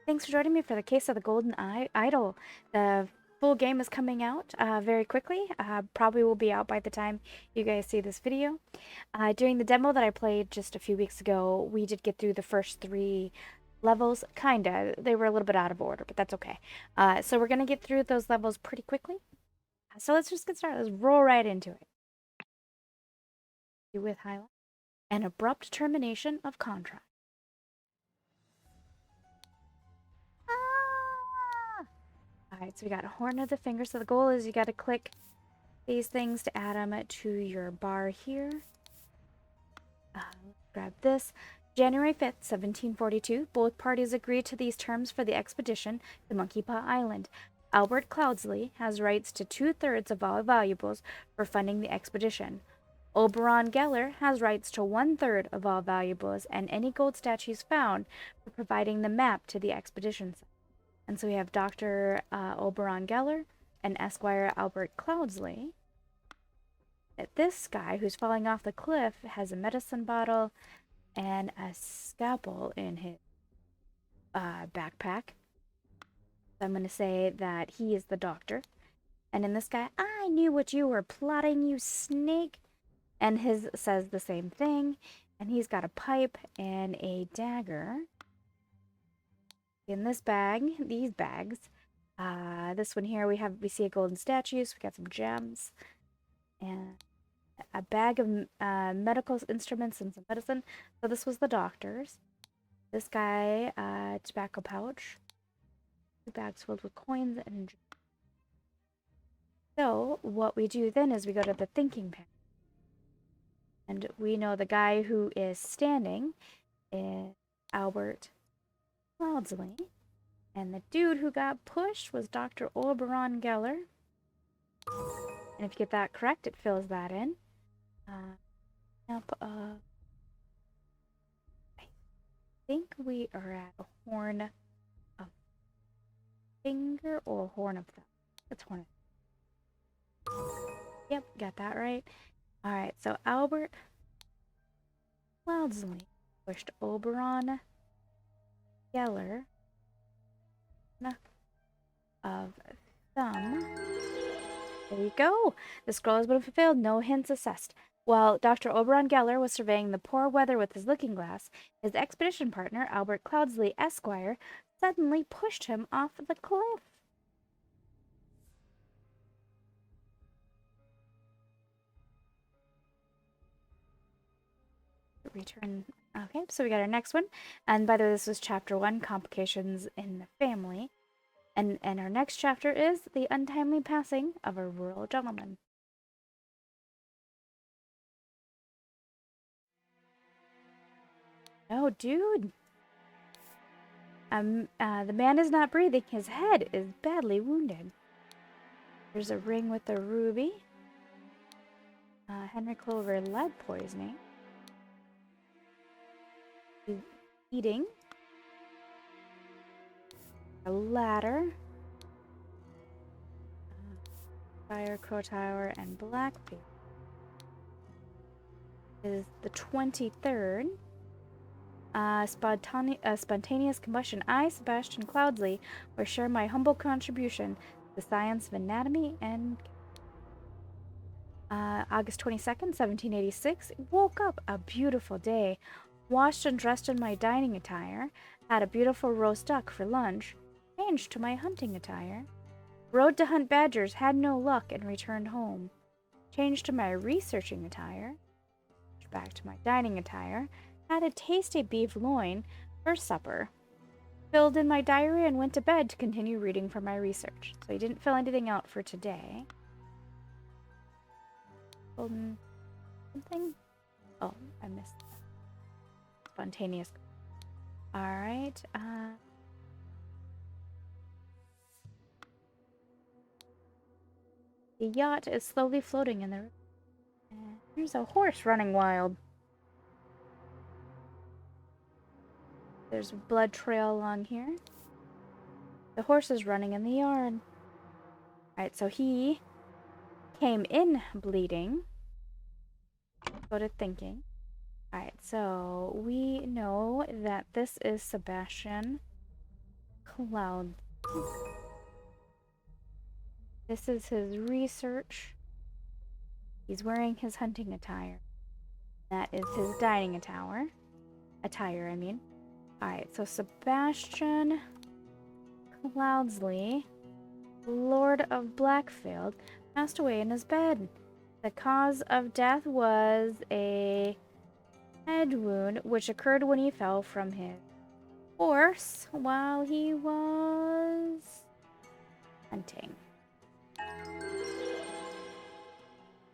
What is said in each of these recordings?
Thanks for joining me for the Case of the Golden Idol. The full game is coming out very quickly. Probably will be out by the time you guys see this video. During the demo that I played just a few weeks ago, we did get through the first 3 levels, kinda. They were a little bit out of order, but that's okay. So we're gonna get through those levels pretty quickly. So let's just get started. Let's roll right into it. With highlight, an abrupt termination of contract. Alright, so we got a horn of the finger. So the goal is you got to click these things to add them to your bar here. Grab this. January 5th, 1742, both parties agreed to these terms for the expedition to Monkey Paw Island. Albert Cloudsley has rights to 2/3 of all valuables for funding the expedition. Oberon Geller has rights to 1/3 of all valuables and any gold statues found for providing the map to the expedition site. And so we have Dr. Oberon Geller and Esquire Albert Cloudsley. This guy who's falling off the cliff has a medicine bottle and a scalpel in his backpack. So I'm going to say that he is the doctor. And in this guy, I knew what you were plotting, you snake. And his says the same thing. And he's got a pipe and a dagger. In this bag, these bags, this one here, we see a golden statue, so we got some gems, and a bag of medical instruments and some medicine. So this was the doctor's. This guy, tobacco pouch, 2 bags filled with coins and. So what we do then is we go to the thinking panel, and we know the guy who is standing is Albert Cloudsley. And the dude who got pushed was Dr. Oberon Geller. And if you get that correct, it fills that in. I think we are at a horn of finger or horn of thumb. It's horn of thumb. Yep, got that right. Alright, so Albert Cloudsley pushed Oberon Geller of thumb. There you go. The scroll has been fulfilled. No hints assessed. While Dr. Oberon Geller was surveying the poor weather with his looking glass, his expedition partner, Albert Cloudsley, Esquire, suddenly pushed him off the cliff. Return. Okay, so we got our next one. And by the way, this was chapter 1, Complications in the Family. And our next chapter is the untimely passing of a rural gentleman. Oh, dude. The man is not breathing. His head is badly wounded. There's a ring with a ruby. Henry Clover lead poisoning. He's eating. A ladder. Fire, Crow Tower, and Blackbeard. Is the 23rd. Spontaneous combustion. I, Sebastian Cloudsley, will share my humble contribution to the science of anatomy and. August 22nd, 1786. Woke up a beautiful day. Washed and dressed in my dining attire. Had a beautiful roast duck for lunch. Changed to my hunting attire. Rode to hunt badgers, had no luck, and returned home. Changed to my researching attire. Back to my dining attire. Had a tasty beef loin for supper. Filled in my diary and went to bed to continue reading for my research. So he didn't fill anything out for today. Something? Oh, I missed that. Spontaneous. Alright, the yacht is slowly floating in the river. There's a horse running wild. There's a blood trail along here. The horse is running in the yard. Alright, so he came in bleeding. Go to thinking. Alright, so we know that this is Sebastian Cloud. This is his research. He's wearing his hunting attire. That is his dining attire. Alright, so Sebastian Cloudsley, Lord of Blackfield, passed away in his bed. The cause of death was a head wound which occurred when he fell from his horse while he was hunting.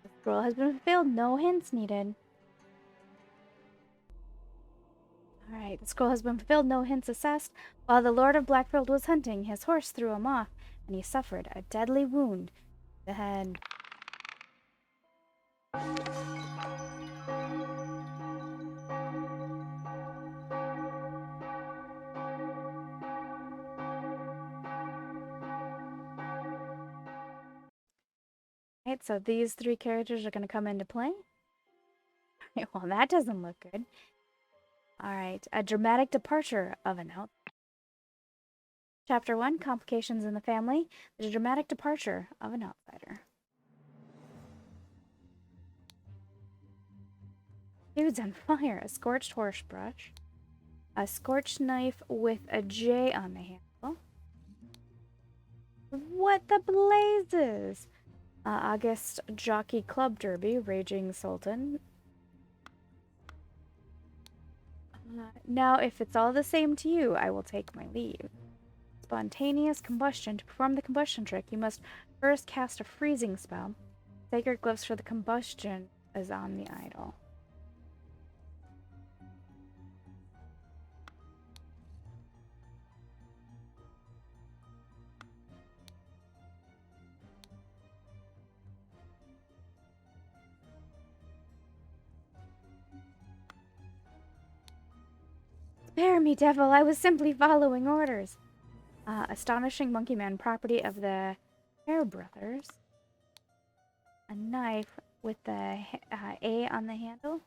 The scroll has been fulfilled. No hints needed. Alright, the scroll has been fulfilled. No hints assessed. While the Lord of Blackfield was hunting, his horse threw him off, and he suffered a deadly wound to the head. Right, so these three characters are going to come into play. Right, well, that doesn't look good. Alright, a dramatic departure of an out. Chapter 1, Complications in the Family. The dramatic departure of an outsider. Dude's on fire. A scorched horse brush. A scorched knife with a J on the handle. What the blazes? August Jockey Club Derby, Raging Sultan. Now, if it's all the same to you, I will take my leave. Spontaneous combustion. To perform the combustion trick, you must first cast a freezing spell. Sacred gloves for the combustion is on the idol. Spare me, devil, I was simply following orders. Astonishing Monkey Man, property of the Hare Brothers. A knife with the A on the handle.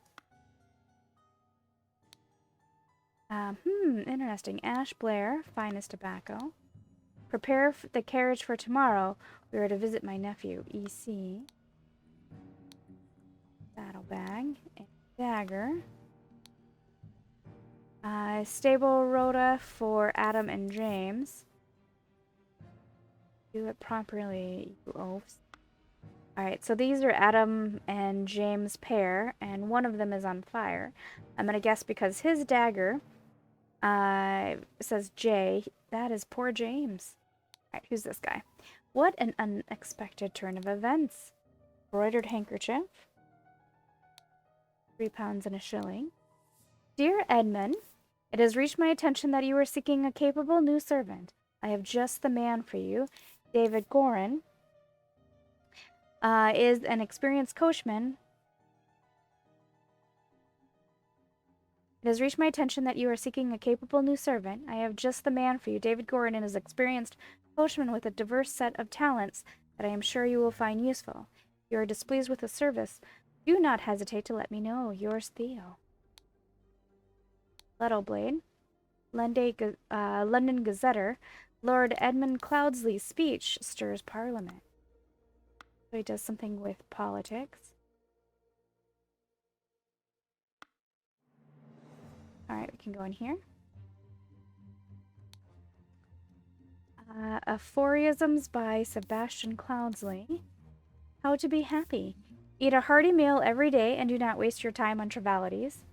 Interesting. Ash Blair, finest tobacco. Prepare the carriage for tomorrow. We are to visit my nephew, EC. Saddlebag. And dagger. Stable Rhoda for Adam and James. Do it properly, you oafs. Alright, so these are Adam and James' pair, and one of them is on fire. I'm gonna guess because his dagger says J, that is poor James. Alright, who's this guy? What an unexpected turn of events. Embroidered handkerchief. 3 pounds and a shilling. Dear Edmund, it has reached my attention that you are seeking a capable new servant. I have just the man for you. David Gorin is an experienced coachman. It has reached my attention that you are seeking a capable new servant. I have just the man for you. David Gorin is an experienced coachman with a diverse set of talents that I am sure you will find useful. If you are displeased with the service, do not hesitate to let me know. Yours, Theo. Lettleblade. London Gazetter. Lord Edmund Cloudsley's speech stirs Parliament. So he does something with politics. Alright, we can go in here. Aphorisms by Sebastian Cloudsley. How to be happy. Eat a hearty meal every day and do not waste your time on trivialities.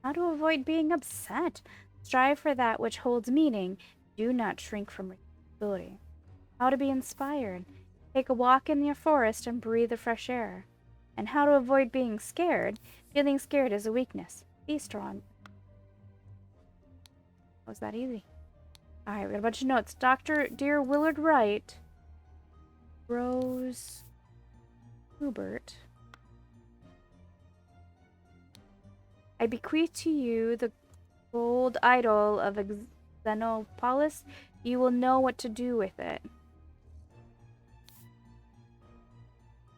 How to avoid being upset. Strive for that which holds meaning. Do not shrink from responsibility. How to be inspired. Take a walk in your forest and breathe the fresh air. And how to avoid being scared. Feeling scared is a weakness. Be strong. Was that easy? Alright, we got a bunch of notes. Dr. Dear Willard Wright. Rose Hubert. I bequeath to you the gold idol of Xenopolis. You will know what to do with it.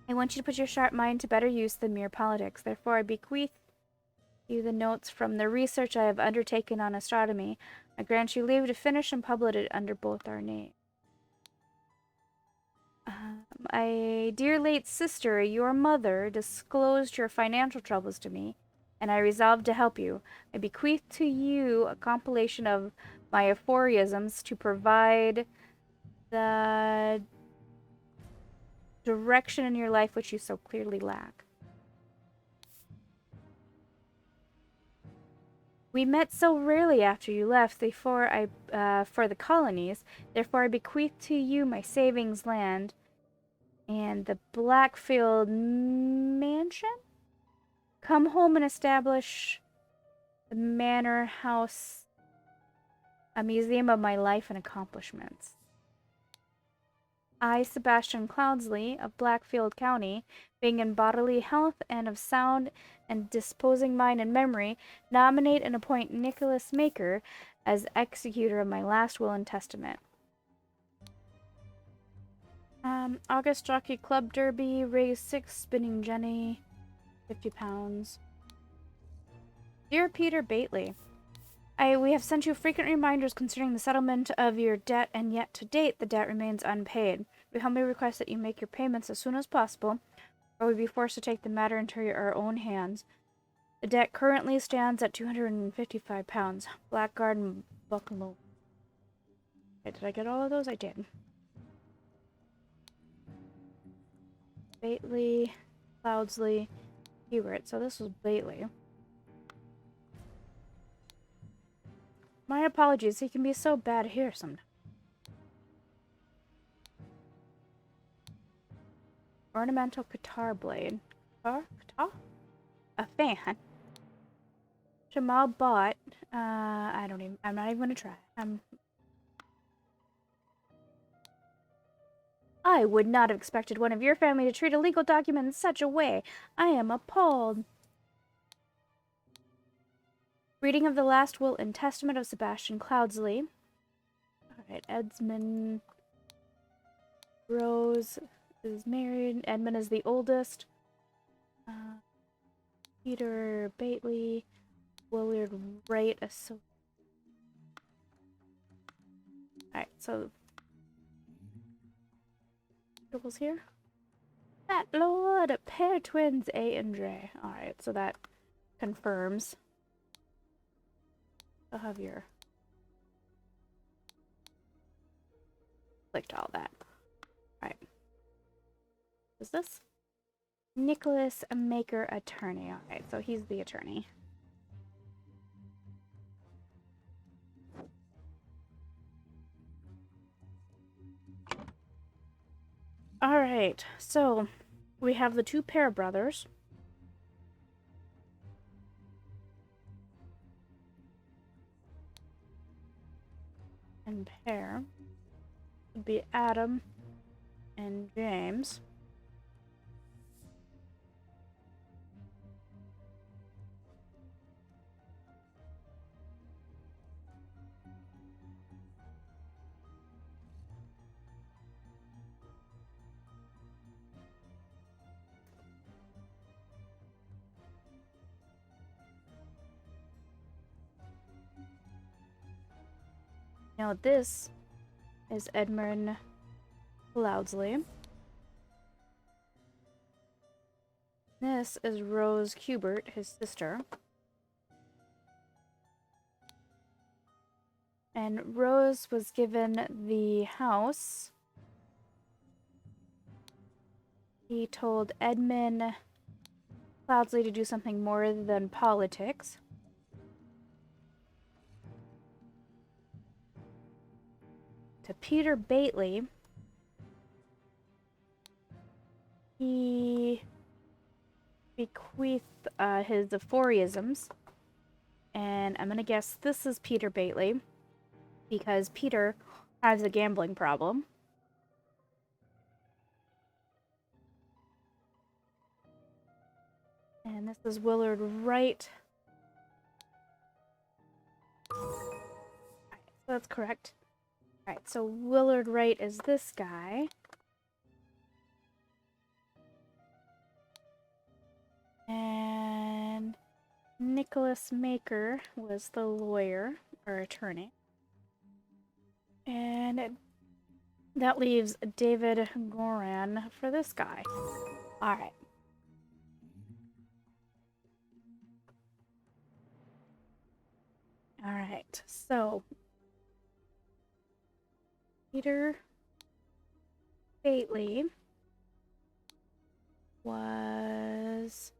I want you to put your sharp mind to better use than mere politics. Therefore, I bequeath you the notes from the research I have undertaken on astronomy. I grant you leave to finish and publish it under both our names. My dear late sister, your mother, disclosed your financial troubles to me, and I resolved to help you. I bequeath to you a compilation of my aphorisms to provide the direction in your life which you so clearly lack. We met so rarely after you left, for the colonies. Therefore, I bequeath to you my savings land and the Blackfield Mansion. Come home and establish the Manor House, a museum of my life and accomplishments. I, Sebastian Cloudsley of Blackfield County, being in bodily health and of sound and disposing mind and memory, nominate and appoint Nicholas Maker as executor of my last will and testament. August Jockey Club Derby, raise 6, spinning Jenny, 50 pounds. Dear Peter Bately, we have sent you frequent reminders concerning the settlement of your debt, and yet to date the debt remains unpaid. We humbly request that you make your payments as soon as possible, or we'll be forced to take the matter into our own hands. The debt currently stands at £255. Blackguard and Buckalow. Okay, did I get all of those? I did. Bately, Cloudsley, Hubert. So this was Bately. My apologies, he can be so bad here sometimes. Ornamental guitar blade. Guitar? A fan. Jamal bought. I'm not even gonna try. I would not have expected one of your family to treat a legal document in such a way. I am appalled. Reading of the last will and testament of Sebastian Cloudsley. Alright, Edmund Rose is married. Edmund is the oldest. Peter Bately, Willard Wright. Alright, so was here. That Lord, a pair of twins, A and J. Alright, so that confirms. I'll have your clicked all that. Alright. Is this? Nicholas Maker, attorney. Alright, so he's the attorney. Alright, so we have the two Pair brothers. And Pair would be Adam and James. Now this is Edmund Cloudsley. This is Rose Hubert, his sister. And Rose was given the house. He told Edmund Cloudsley to do something more than politics. To Peter Bately, he bequeathed his aphorisms, and I'm gonna guess this is Peter Bately because Peter has a gambling problem. And this is Willard Wright. Alright, so that's correct. Alright, so Willard Wright is this guy. And Nicholas Maker was the lawyer or attorney. And that leaves David Goran for this guy. All right. All right. So, Peter Bately was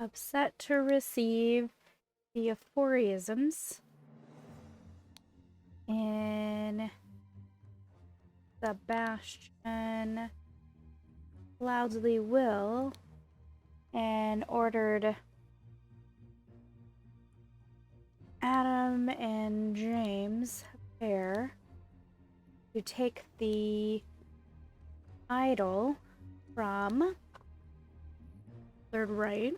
upset to receive the aphorisms in Sebastian Cloudsley will and ordered Adam and James Fair to take the idol from third right.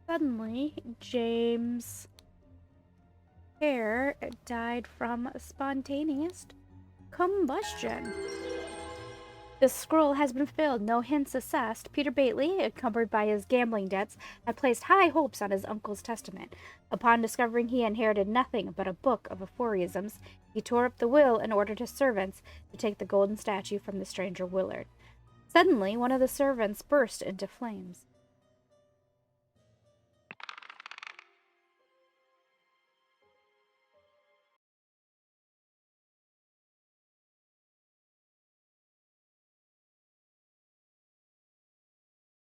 Suddenly, James Fair died from spontaneous combustion. The scroll has been filled, no hints assessed. Peter Bately, encumbered by his gambling debts, had placed high hopes on his uncle's testament. Upon discovering he inherited nothing but a book of aphorisms, he tore up the will and ordered his servants to take the golden statue from the stranger Willard. Suddenly, one of the servants burst into flames.